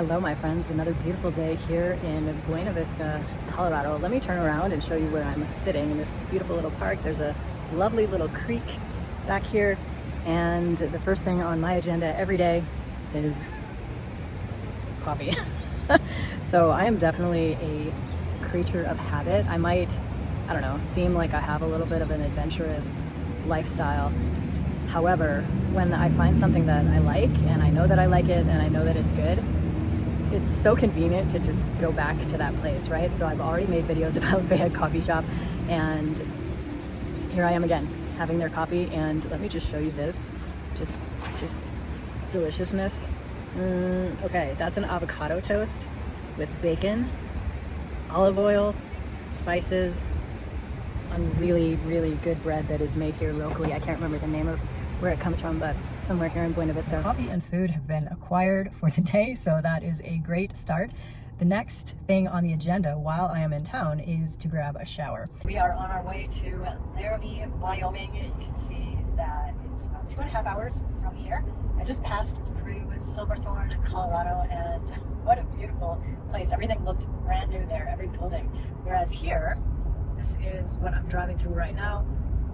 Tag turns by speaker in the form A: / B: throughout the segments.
A: Hello my friends, another beautiful day here in Buena Vista, Colorado. Let me turn around and show you where I'm sitting in this beautiful little park. There's a lovely little creek back here, and the first thing on my agenda every day is coffee. So I am definitely a creature of habit. I might, I don't know, seem like I have a little bit of an adventurous lifestyle. However, when I find something that I like, and I know that I like it, and I know that it's good, it's so convenient to just go back to that place, right? So I've already made videos about Veya Coffee Shop, and here I am again, having their coffee, and let me just show you this, just deliciousness. Okay, that's an avocado toast with bacon, olive oil, spices, on really, really good bread that is made here locally. I can't remember the name of where it comes from, but somewhere here in Buena Vista. Coffee and food have been acquired for the day, so that is a great start. The next thing on the agenda while I am in town is to grab a shower. We are on our way to Laramie, Wyoming. You can see that it's about 2.5 hours from here. I just passed through Silverthorne, Colorado, and what a beautiful place. Everything looked brand new there, every building. Whereas here, this is what I'm driving through right now.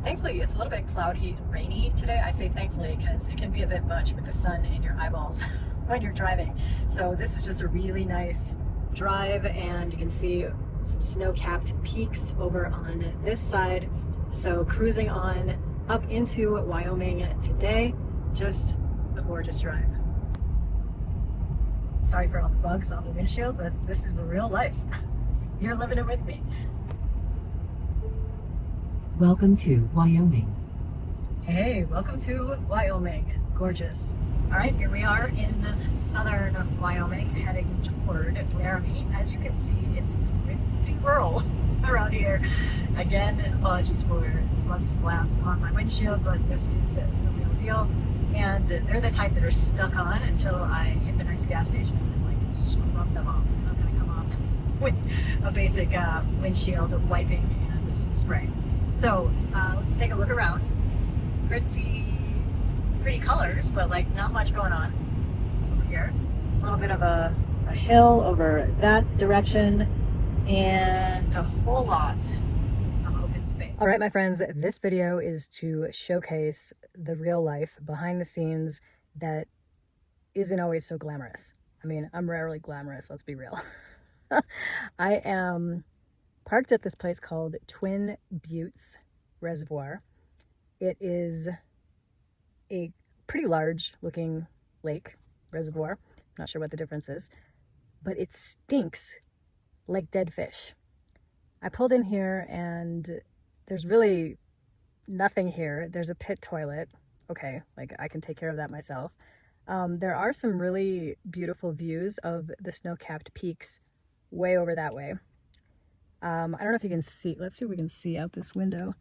A: Thankfully, it's a little bit cloudy and rainy today. I say thankfully because it can be a bit much with the sun in your eyeballs when you're driving. So this is just a really nice drive, and you can see some snow-capped peaks over on this side. So cruising on up into Wyoming today, just a gorgeous drive. Sorry for all the bugs on the windshield, but this is the real life. You're living it with me.
B: Welcome to Wyoming.
A: Hey, welcome to Wyoming. Gorgeous. All right, here we are in southern Wyoming, heading toward Laramie. As you can see, it's pretty rural around here. Again, apologies for the bug splats on my windshield, but this is the real deal. And they're the type that are stuck on until I hit the next gas station and like scrub them off. They're not gonna come off with a basic windshield wiping and spray. So let's take a look around. Pretty colors, but like not much going on over here. There's a little bit of a hill over that direction and a whole lot of open space. All right, my friends, this video is to showcase the real life behind the scenes that isn't always so glamorous. I mean, I'm rarely glamorous, let's be real. I am parked at this place called Twin Buttes Reservoir. It is a pretty large looking lake reservoir. Not sure what the difference is, but it stinks like dead fish. I pulled in here and there's really nothing here. There's a pit toilet. Okay, like I can take care of that myself. There are some really beautiful views of the snow-capped peaks way over that way. I don't know if you can see. Let's see if we can see out this window.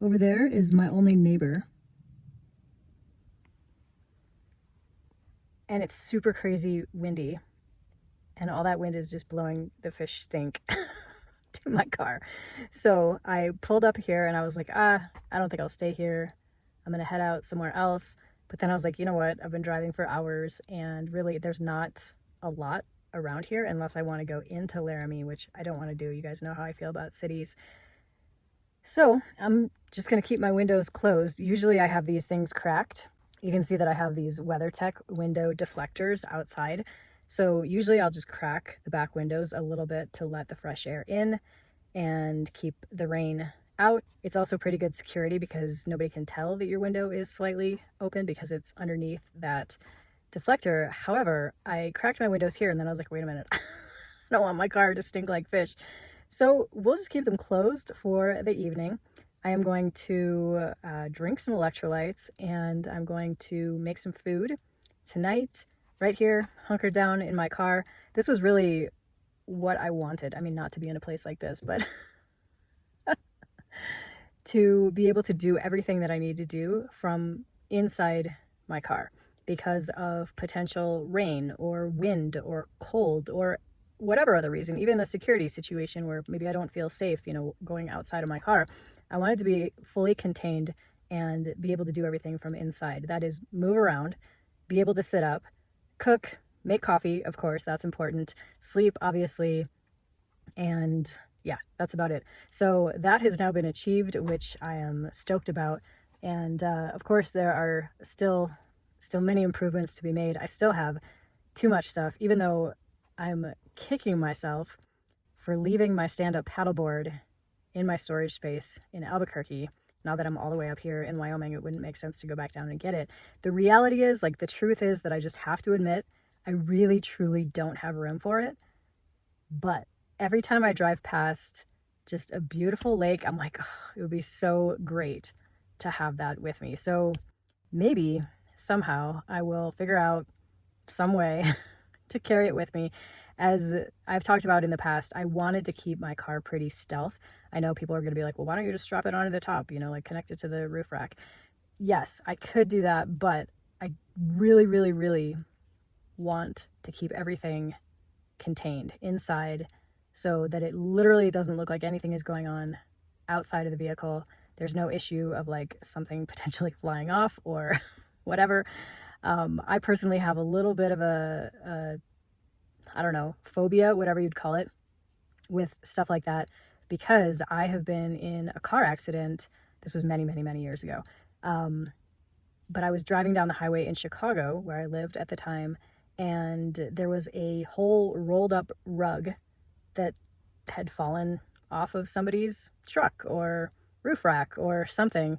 A: Over there is my only neighbor. And it's super crazy windy. And all that wind is just blowing the fish stink to my car. So I pulled up here and I was like, I don't think I'll stay here. I'm going to head out somewhere else. But then I was like, you know what? I've been driving for hours and really there's not a lot around here unless I want to go into Laramie, which I don't want to do. You guys know how I feel about cities. So I'm just going to keep my windows closed. Usually I have these things cracked. You can see that I have these WeatherTech window deflectors outside. So usually I'll just crack the back windows a little bit to let the fresh air in and keep the rain out. It's also pretty good security because nobody can tell that your window is slightly open because it's underneath that deflector. However, I cracked my windows here and then I was like, wait a minute, I don't want my car to stink like fish. So we'll just keep them closed for the evening. I am going to drink some electrolytes and I'm going to make some food tonight right here, hunkered down in my car. This was really what I wanted. I mean, not to be in a place like this, but to be able to do everything that I need to do from inside my car because of potential rain or wind or cold or whatever other reason, even a security situation where maybe I don't feel safe, going outside of my car. I wanted to be fully contained and be able to do everything from inside. That is, move around, be able to sit up, cook, make coffee, of course, that's important. Sleep, obviously. And yeah, that's about it. So that has now been achieved, which I am stoked about. And of course, there are still many improvements to be made. I still have too much stuff, even though I'm kicking myself for leaving my stand-up paddleboard in my storage space in Albuquerque. Now that I'm all the way up here in Wyoming, it wouldn't make sense to go back down and get it. The reality is, like, the truth is that I just have to admit, I really, truly don't have room for it. But every time I drive past just a beautiful lake, I'm like, oh, it would be so great to have that with me. So maybe somehow I will figure out some way to carry it with me. As I've talked about in the past, I wanted to keep my car pretty stealth. I know people are going to be like, well, why don't you just strap it onto the top, like connect it to the roof rack? Yes, I could do that, but I really, really, really want to keep everything contained inside so that it literally doesn't look like anything is going on outside of the vehicle. There's no issue of like something potentially flying off or whatever. I personally have a little bit of a I don't know, phobia, whatever you'd call it, with stuff like that, because I have been in a car accident. This was many, many, many years ago. But I was driving down the highway in Chicago, where I lived at the time, and there was a whole rolled up rug that had fallen off of somebody's truck or roof rack or something.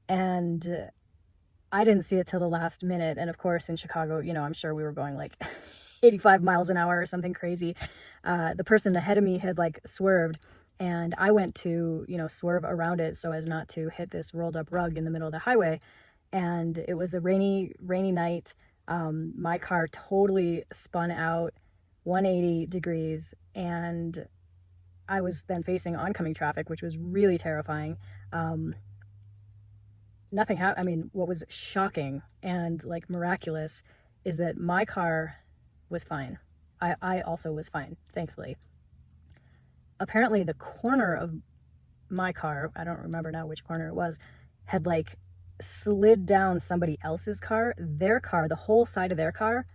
A: And I didn't see it till the last minute. And of course, in Chicago, I'm sure we were going like 85 miles an hour or something crazy. The person ahead of me had like swerved, and I went to, swerve around it so as not to hit this rolled up rug in the middle of the highway. And it was a rainy night. My car totally spun out 180 degrees, and I was then facing oncoming traffic, which was really terrifying. Nothing happened. I mean, what was shocking and like miraculous is that my car was fine. I also was fine, thankfully. Apparently the corner of my car, I don't remember now which corner it was, had like slid down somebody else's car. Their car, the whole side of their car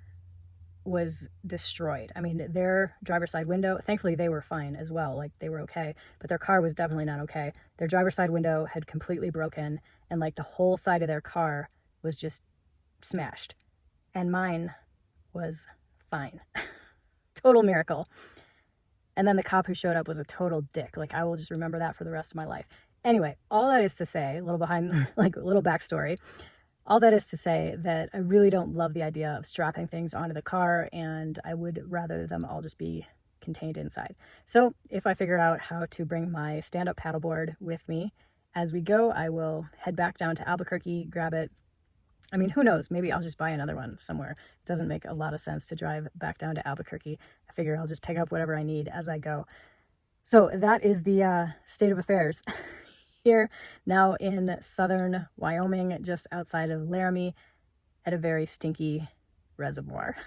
A: was destroyed. I mean, their driver's side window, thankfully they were fine as well, like they were okay, but their car was definitely not okay. Their driver's side window had completely broken, and like the whole side of their car was just smashed. And mine was fine. Total miracle. And then the cop who showed up was a total dick. Like, I will just remember that for the rest of my life. Anyway, all that is to say, a little behind, like a little backstory, all that is to say that I really don't love the idea of strapping things onto the car, and I would rather them all just be contained inside. So if I figure out how to bring my stand-up paddleboard with me as we go, I will head back down to Albuquerque, grab it. I mean, who knows? Maybe I'll just buy another one somewhere. It doesn't make a lot of sense to drive back down to Albuquerque. I figure I'll just pick up whatever I need as I go. So that is the state of affairs here now in southern Wyoming, just outside of Laramie, at a very stinky reservoir.